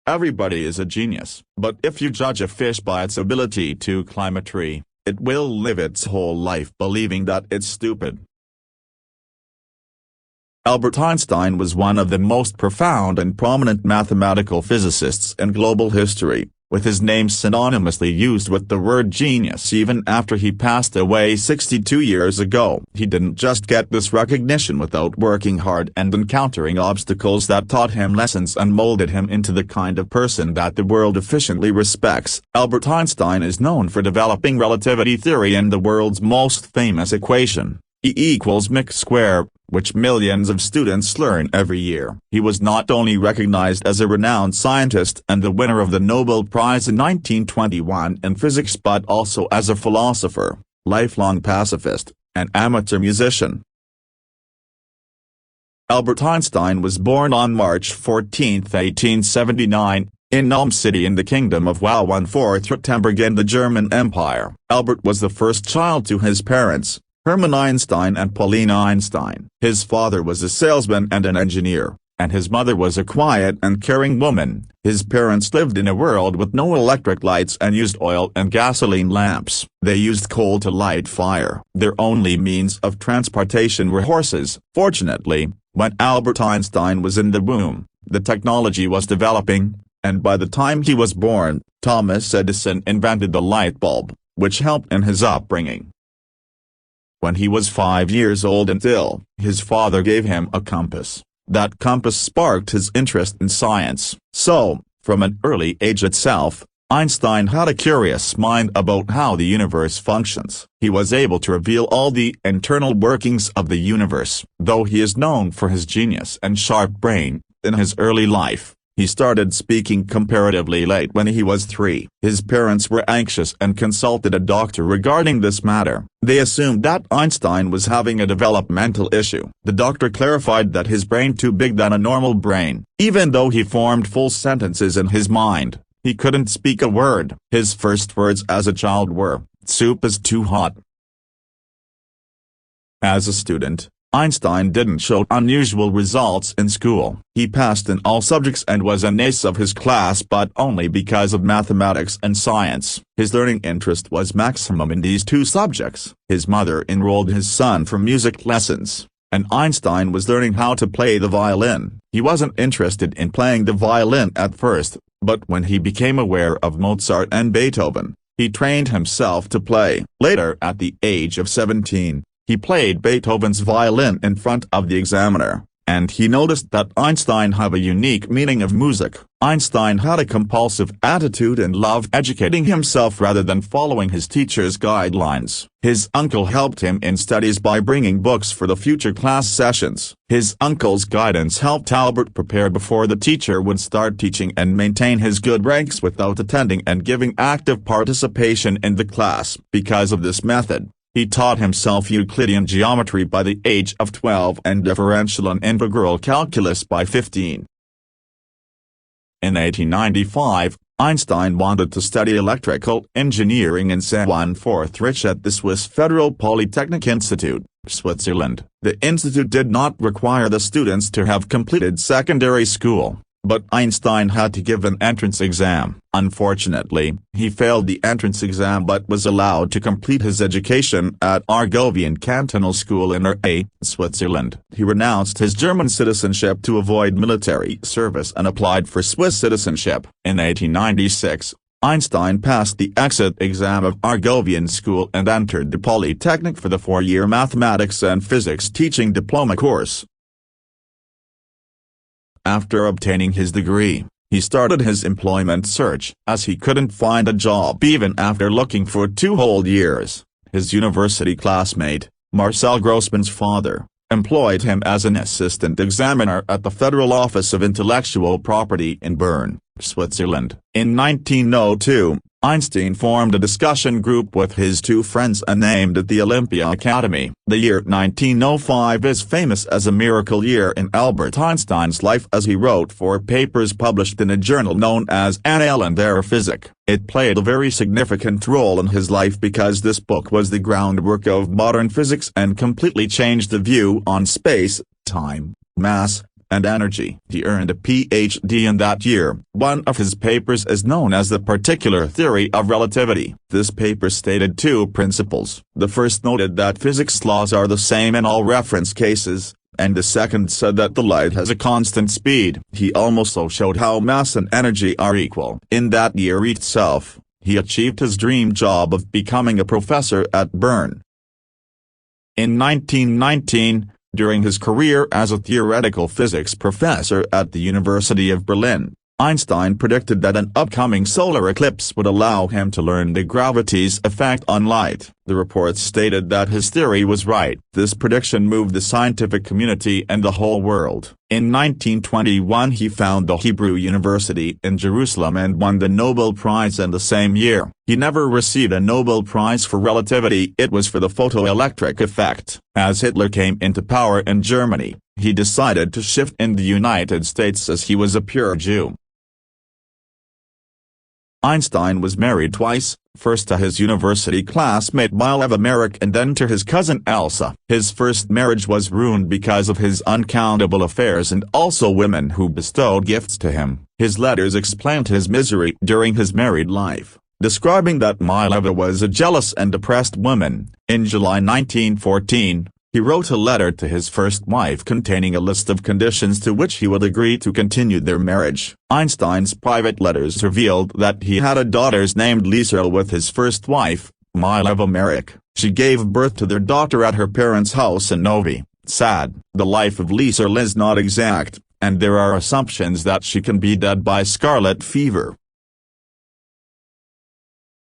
Everybody is a genius, but if you judge a fish by its ability to climb a tree, it will live its whole life believing that it's stupid. Albert Einstein was one of the most profound and prominent mathematical physicists in global history, with his name synonymously used with the word genius even after he passed away 62 years ago. He didn't just get this recognition without working hard and encountering obstacles that taught him lessons and molded him into the kind of person that the world efficiently respects. Albert Einstein is known for developing relativity theory and the world's most famous equation, E=mc², which millions of students learn every year. He was not only recognized as a renowned scientist and the winner of the Nobel Prize in 1921 in physics but also as a philosopher, lifelong pacifist, and amateur musician. Albert Einstein was born on March 14, 1879, in Ulm City in the Kingdom of Wow on 4th Württemberg, the German Empire. Albert was the first child to his parents, Hermann Einstein and Paulina Einstein. His father was a salesman and an engineer, and his mother was a quiet and caring woman. His parents lived in a world with no electric lights and used oil and gasoline lamps. They used coal to light fire. Their only means of transportation were horses. Fortunately, when Albert Einstein was in the womb, the technology was developing, and by the time he was born, Thomas Edison invented the light bulb, which helped in his upbringing. When he was 5 years old and ill, his father gave him a compass. That compass sparked his interest in science. So, from an early age itself, Einstein had a curious mind about how the universe functions. He was able to reveal all the internal workings of the universe. Though he is known for his genius and sharp brain, in his early life, he started speaking comparatively late when he was 3. His parents were anxious and consulted a doctor regarding this matter. They assumed that Einstein was having a developmental issue. The doctor clarified that his brain too big than a normal brain. Even though he formed full sentences in his mind, he couldn't speak a word. His first words as a child were, "Soup is too hot." As a student, Einstein didn't show unusual results in school. He passed in all subjects and was an ace of his class but only because of mathematics and science. His learning interest was maximum in these two subjects. His mother enrolled his son for music lessons, and Einstein was learning how to play the violin. He wasn't interested in playing the violin at first, but when he became aware of Mozart and Beethoven, he trained himself to play. Later, at the age of 17, he played Beethoven's violin in front of the examiner, and he noticed that Einstein had a unique meaning of music. Einstein had a compulsive attitude and loved educating himself rather than following his teacher's guidelines. His uncle helped him in studies by bringing books for the future class sessions. His uncle's guidance helped Albert prepare before the teacher would start teaching and maintain his good ranks without attending and giving active participation in the class. Because of this method, he taught himself Euclidean geometry by the age of 12 and differential and integral calculus by 15. In 1895, Einstein wanted to study electrical engineering in Saint-Ouen-Forêt at the Swiss Federal Polytechnic Institute, Switzerland. The institute did not require the students to have completed secondary school, but Einstein had to give an entrance exam. Unfortunately, he failed the entrance exam but was allowed to complete his education at Argovian Cantonal School in Arles, Switzerland. He renounced his German citizenship to avoid military service and applied for Swiss citizenship. In 1896, Einstein passed the exit exam of Argovian School and entered the Polytechnic for the 4-year mathematics and physics teaching diploma course. After obtaining his degree, he started his employment search. As he couldn't find a job even after looking for 2 whole years, his university classmate, Marcel Grossman's father, employed him as an assistant examiner at the Federal Office of Intellectual Property in Bern, Switzerland. In 1902, Einstein formed a discussion group with his 2 friends and named it the Olympia Academy. The year 1905 is famous as a miracle year in Albert Einstein's life as he wrote 4 papers published in a journal known as Annales der Physik. It played a very significant role in his life because this book was the groundwork of modern physics and completely changed the view on space, time, mass, and energy. He earned a Ph.D. in that year. One of his papers is known as the particular theory of relativity. This paper stated two principles. The first noted that physics laws are the same in all reference cases, and the second said that the light has a constant speed. He also showed how mass and energy are equal. In that year itself, he achieved his dream job of becoming a professor at Bern. In 1919, during his career as a theoretical physics professor at the University of Berlin, Einstein predicted that an upcoming solar eclipse would allow him to learn the gravity's effect on light. The report stated that his theory was right. This prediction moved the scientific community and the whole world. In 1921 he founded the Hebrew University in Jerusalem and won the Nobel Prize in the same year. He never received a Nobel Prize for relativity. It was for the photoelectric effect. As Hitler came into power in Germany, he decided to shift in the United States as he was a pure Jew. Einstein was married twice, first to his university classmate Mileva Merrick and then to his cousin Elsa. His first marriage was ruined because of his uncountable affairs and also women who bestowed gifts to him. His letters explained his misery during his married life, describing that Mileva was a jealous and depressed woman. In July 1914, he wrote a letter to his first wife containing a list of conditions to which he would agree to continue their marriage. Einstein's private letters revealed that he had a daughter named Lisa with his first wife, Mileva Merrick. She gave birth to their daughter at her parents' house in Novi Sad. The life of Lisa is not exact, and there are assumptions that she can be dead by scarlet fever.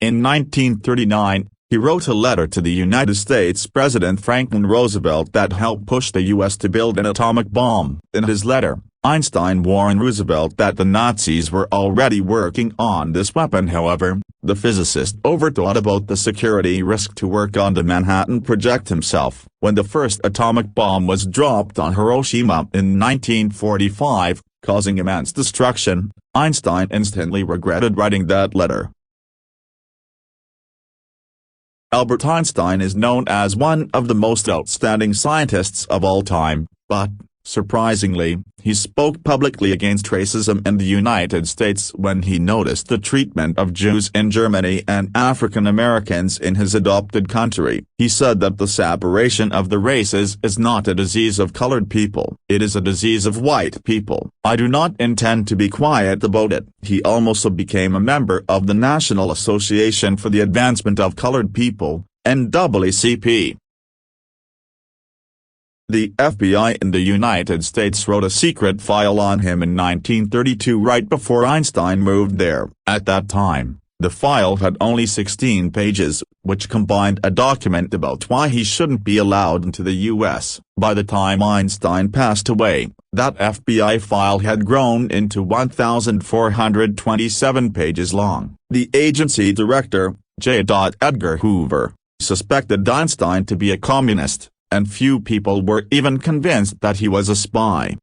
In 1939, he wrote a letter to the United States President Franklin Roosevelt that helped push the U.S. to build an atomic bomb. In his letter, Einstein warned Roosevelt that the Nazis were already working on this weapon. However, the physicist overthought about the security risk to work on the Manhattan Project himself. When the first atomic bomb was dropped on Hiroshima in 1945, causing immense destruction, Einstein instantly regretted writing that letter. Albert Einstein is known as one of the most outstanding scientists of all time, but, surprisingly, he spoke publicly against racism in the United States when he noticed the treatment of Jews in Germany and African Americans in his adopted country. He said that the separation of the races is not a disease of colored people. It is a disease of white people. I do not intend to be quiet about it. He also became a member of the National Association for the Advancement of Colored People, NAACP. The FBI in the United States wrote a secret file on him in 1932 right before Einstein moved there. At that time, the file had only 16 pages, which combined a document about why he shouldn't be allowed into the U.S. By the time Einstein passed away, that FBI file had grown into 1,427 pages long. The agency director, J. Edgar Hoover, suspected Einstein to be a communist, and few people were even convinced that he was a spy.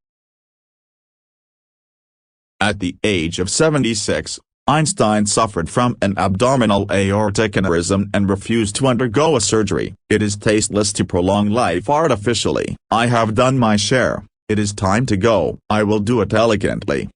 At the age of 76, Einstein suffered from an abdominal aortic aneurysm and refused to undergo a surgery. It is tasteless to prolong life artificially. I have done my share. It is time to go. I will do it elegantly,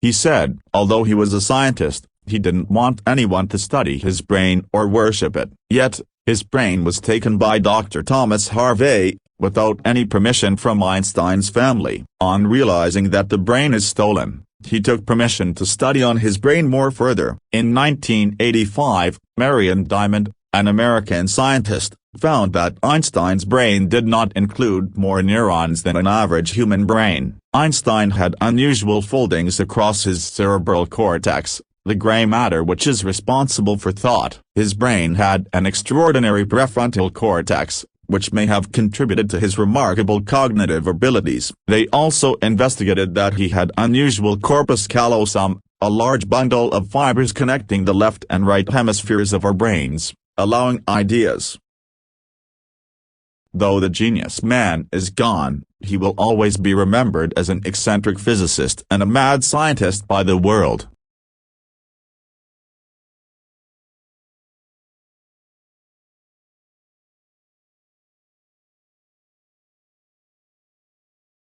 he said. Although he was a scientist, he didn't want anyone to study his brain or worship it. Yet, his brain was taken by Dr. Thomas Harvey, without any permission from Einstein's family. On realizing that the brain is stolen, he took permission to study on his brain more further. In 1985, Marion Diamond, an American scientist, found that Einstein's brain did not include more neurons than an average human brain. Einstein had unusual foldings across his cerebral cortex, the gray matter which is responsible for thought. His brain had an extraordinary prefrontal cortex, which may have contributed to his remarkable cognitive abilities. They also investigated that he had unusual corpus callosum, a large bundle of fibers connecting the left and right hemispheres of our brains, allowing ideas. Though the genius man is gone, he will always be remembered as an eccentric physicist and a mad scientist by the world.